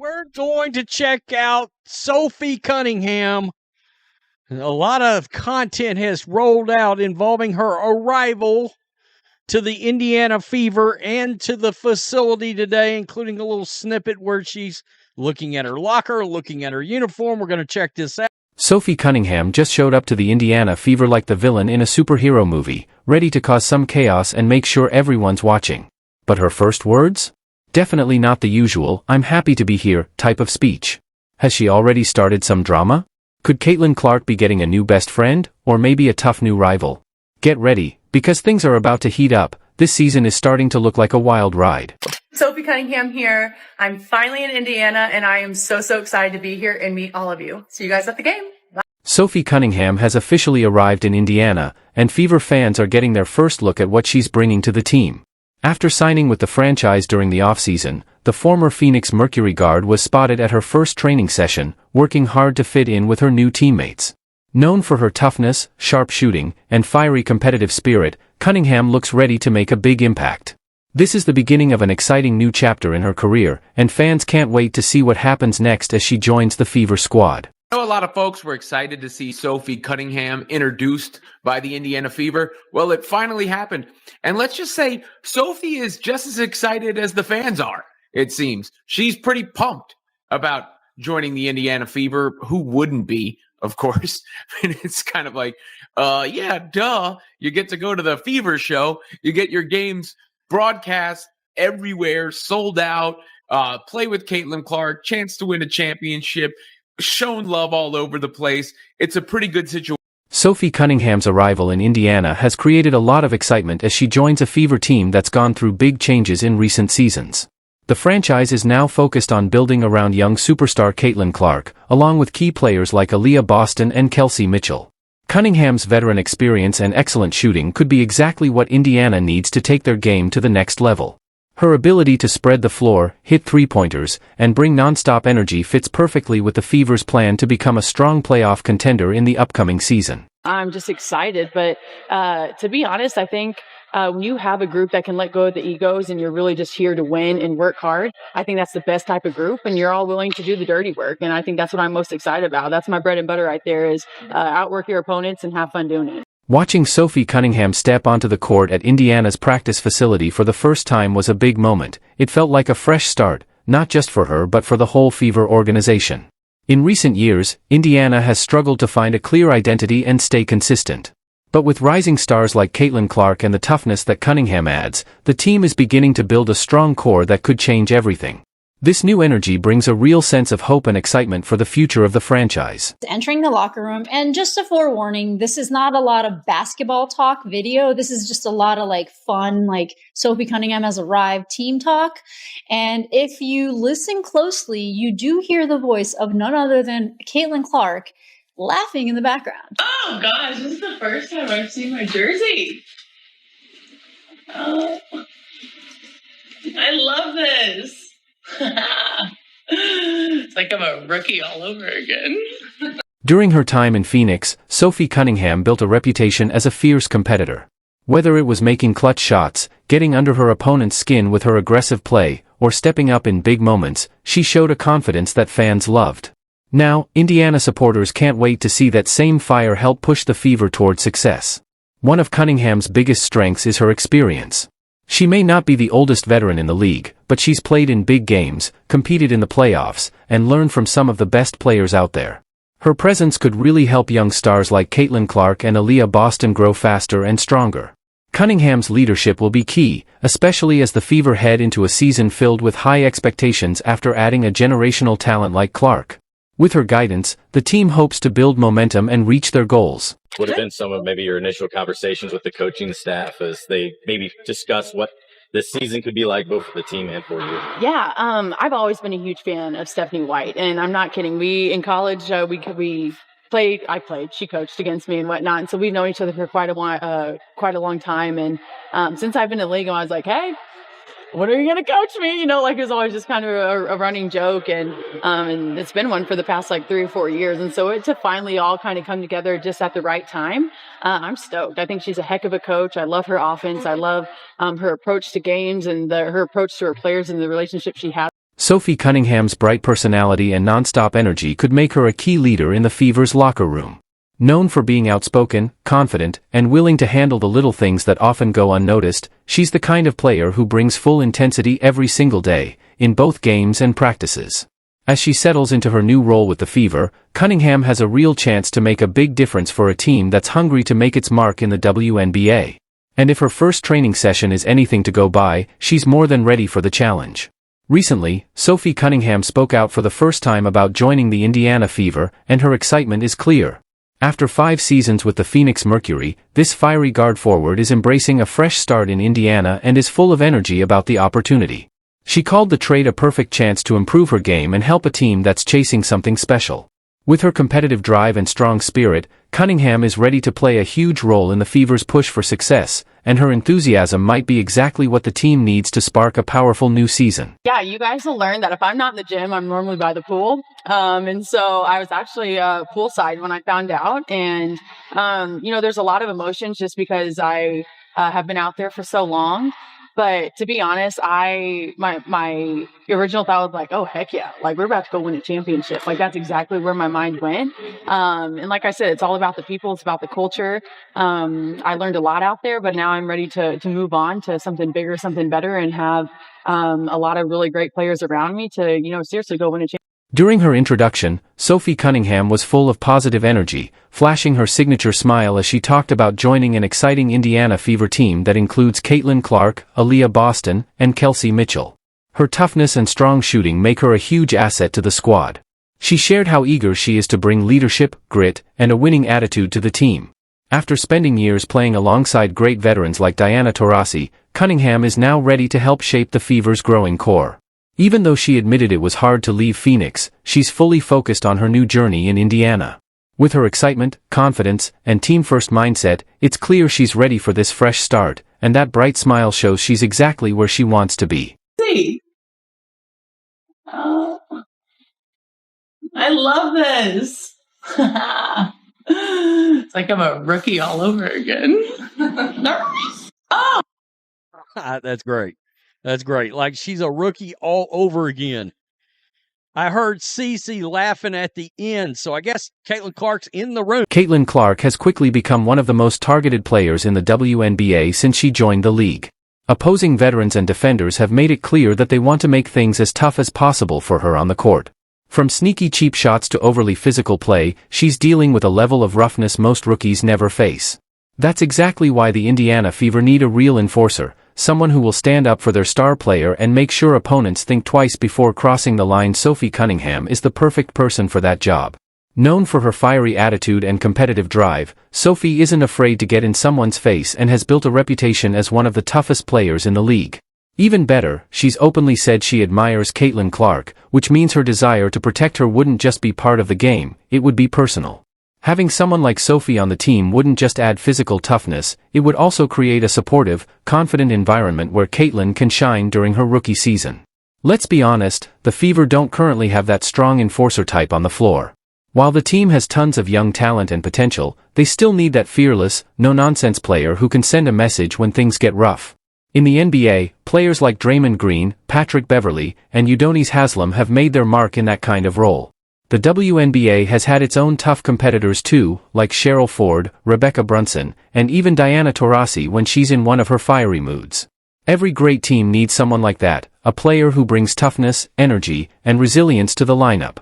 we're going to check out Sophie Cunningham. A lot of content has rolled out involving her arrival to the Indiana Fever and to the facility today, including a little snippet where she's looking at her locker, looking at her uniform. We're going to check this out. Sophie Cunningham just showed up to the Indiana Fever like the villain in a superhero movie, ready to cause some chaos and make sure everyone's watching. But her first words? Definitely not the usual, "I'm happy to be here" type of speech. Has she already started some drama? Could Caitlin Clark be getting a new best friend, or maybe a tough new rival? Get ready, because things are about to heat up. This season is starting to look like a wild ride. Sophie Cunningham here. I'm finally in Indiana, and I am so excited to be here and meet all of you. See you guys at the game. Bye. Sophie Cunningham has officially arrived in Indiana, and Fever fans are getting their first look at what she's bringing to the team. After signing with the franchise during the offseason, the former Phoenix Mercury guard was spotted at her first training session, working hard to fit in with her new teammates. Known for her toughness, sharp shooting, and fiery competitive spirit, Cunningham looks ready to make a big impact. This is the beginning of an exciting new chapter in her career, and fans can't wait to see what happens next as she joins the Fever squad. I know a lot of folks were excited to see Sophie Cunningham introduced by the Indiana Fever. Well, it finally happened. And let's just say Sophie is just as excited as the fans are, it seems. She's pretty pumped about joining the Indiana Fever. Who wouldn't be, of course? And it's kind of like, yeah, duh. You get to go to the Fever show. You get your games broadcast everywhere, sold out, play with Caitlin Clark, chance to win a championship, shown love all over the place. It's a pretty good situation. Sophie Cunningham's arrival in Indiana has created a lot of excitement as she joins a Fever team that's gone through big changes in recent seasons. The franchise is now focused on building around young superstar Caitlin Clark, along with key players like Aaliyah Boston and Kelsey Mitchell. Cunningham's veteran experience and excellent shooting could be exactly what Indiana needs to take their game to the next level. Her ability to spread the floor, hit three-pointers, and bring non-stop energy fits perfectly with the Fever's plan to become a strong playoff contender in the upcoming season. I'm just excited, but to be honest, I think when you have a group that can let go of the egos and you're really just here to win and work hard, I think that's the best type of group, and you're all willing to do the dirty work, and I think that's what I'm most excited about. That's my bread and butter right there, is outwork your opponents and have fun doing it. Watching Sophie Cunningham step onto the court at Indiana's practice facility for the first time was a big moment. It felt like a fresh start, not just for her but for the whole Fever organization. In recent years, Indiana has struggled to find a clear identity and stay consistent. But with rising stars like Caitlin Clark and the toughness that Cunningham adds, the team is beginning to build a strong core that could change everything. This new energy brings a real sense of hope and excitement for the future of the franchise. Entering the locker room, and just a forewarning, this is not a lot of basketball talk video. This is just a lot of fun, Sophie Cunningham has arrived team talk. And if you listen closely, you do hear the voice of none other than Caitlin Clark laughing in the background. Oh gosh, this is the first time I've seen my jersey. Oh, I love this. It's like I'm a rookie all over again. During her time in Phoenix, Sophie Cunningham built a reputation as a fierce competitor. Whether it was making clutch shots, getting under her opponent's skin with her aggressive play, or stepping up in big moments, she showed a confidence that fans loved. Now, Indiana supporters can't wait to see that same fire help push the Fever toward success. One of Cunningham's biggest strengths is her experience. She may not be the oldest veteran in the league, but she's played in big games, competed in the playoffs, and learned from some of the best players out there. Her presence could really help young stars like Caitlin Clark and Aaliyah Boston grow faster and stronger. Cunningham's leadership will be key, especially as the Fever head into a season filled with high expectations after adding a generational talent like Clark. With her guidance, the team hopes to build momentum and reach their goals. What have been some of maybe your initial conversations with the coaching staff as they maybe discuss what this season could be like both for the team and for you? Yeah, I've always been a huge fan of Stephanie White, and I'm not kidding. We in college we played. I played. She coached against me and whatnot, and so we've known each other for quite a long time. And since I've been in the league, I was like, hey, when are you going to coach me? It was always just kind of a running joke. And it's been one for the past 3 or 4 years. And so to finally all kind of come together just at the right time, I'm stoked. I think she's a heck of a coach. I love her offense. I love her approach to games and her approach to her players and the relationship she has. Sophie Cunningham's bright personality and nonstop energy could make her a key leader in the Fever's locker room. Known for being outspoken, confident, and willing to handle the little things that often go unnoticed, she's the kind of player who brings full intensity every single day, in both games and practices. As she settles into her new role with the Fever, Cunningham has a real chance to make a big difference for a team that's hungry to make its mark in the WNBA. And if her first training session is anything to go by, she's more than ready for the challenge. Recently, Sophie Cunningham spoke out for the first time about joining the Indiana Fever, and her excitement is clear. After 5 seasons with the Phoenix Mercury, this fiery guard forward is embracing a fresh start in Indiana and is full of energy about the opportunity. She called the trade a perfect chance to improve her game and help a team that's chasing something special. With her competitive drive and strong spirit, Cunningham is ready to play a huge role in the Fever's push for success, and her enthusiasm might be exactly what the team needs to spark a powerful new season. Yeah, you guys will learn that if I'm not in the gym, I'm normally by the pool. And so I was actually poolside when I found out. And, there's a lot of emotions just because I have been out there for so long. But to be honest, my original thought was like, oh, heck yeah. Like, we're about to go win a championship. Like, that's exactly where my mind went. And like I said, it's all about the people. It's about the culture. I learned a lot out there, but now I'm ready to move on to something bigger, something better, and have a lot of really great players around me to, seriously go win a championship. During her introduction, Sophie Cunningham was full of positive energy, flashing her signature smile as she talked about joining an exciting Indiana Fever team that includes Caitlin Clark, Aaliyah Boston, and Kelsey Mitchell. Her toughness and strong shooting make her a huge asset to the squad. She shared how eager she is to bring leadership, grit, and a winning attitude to the team. After spending years playing alongside great veterans like Diana Taurasi, Cunningham is now ready to help shape the Fever's growing core. Even though she admitted it was hard to leave Phoenix, she's fully focused on her new journey in Indiana. With her excitement, confidence, and team-first mindset, it's clear she's ready for this fresh start, and that bright smile shows she's exactly where she wants to be. See. I love this. It's like I'm a rookie all over again. Nervous. Oh. That's great. That's great. Like she's a rookie all over again. I heard Cece laughing at the end, so I guess Caitlin Clark's in the room. Caitlin Clark has quickly become one of the most targeted players in the WNBA since she joined the league. Opposing veterans and defenders have made it clear that they want to make things as tough as possible for her on the court. From sneaky cheap shots to overly physical play, she's dealing with a level of roughness most rookies never face. That's exactly why the Indiana Fever need a real enforcer, someone who will stand up for their star player and make sure opponents think twice before crossing the line. Sophie Cunningham is the perfect person for that job. Known for her fiery attitude and competitive drive, Sophie isn't afraid to get in someone's face and has built a reputation as one of the toughest players in the league. Even better, she's openly said she admires Caitlin Clark, which means her desire to protect her wouldn't just be part of the game, it would be personal. Having someone like Sophie on the team wouldn't just add physical toughness, it would also create a supportive, confident environment where Caitlin can shine during her rookie season. Let's be honest, the Fever don't currently have that strong enforcer type on the floor. While the team has tons of young talent and potential, they still need that fearless, no-nonsense player who can send a message when things get rough. In the NBA, players like Draymond Green, Patrick Beverley, and Udonis Haslem have made their mark in that kind of role. The WNBA has had its own tough competitors too, like Cheryl Ford, Rebecca Brunson, and even Diana Taurasi when she's in one of her fiery moods. Every great team needs someone like that, a player who brings toughness, energy, and resilience to the lineup.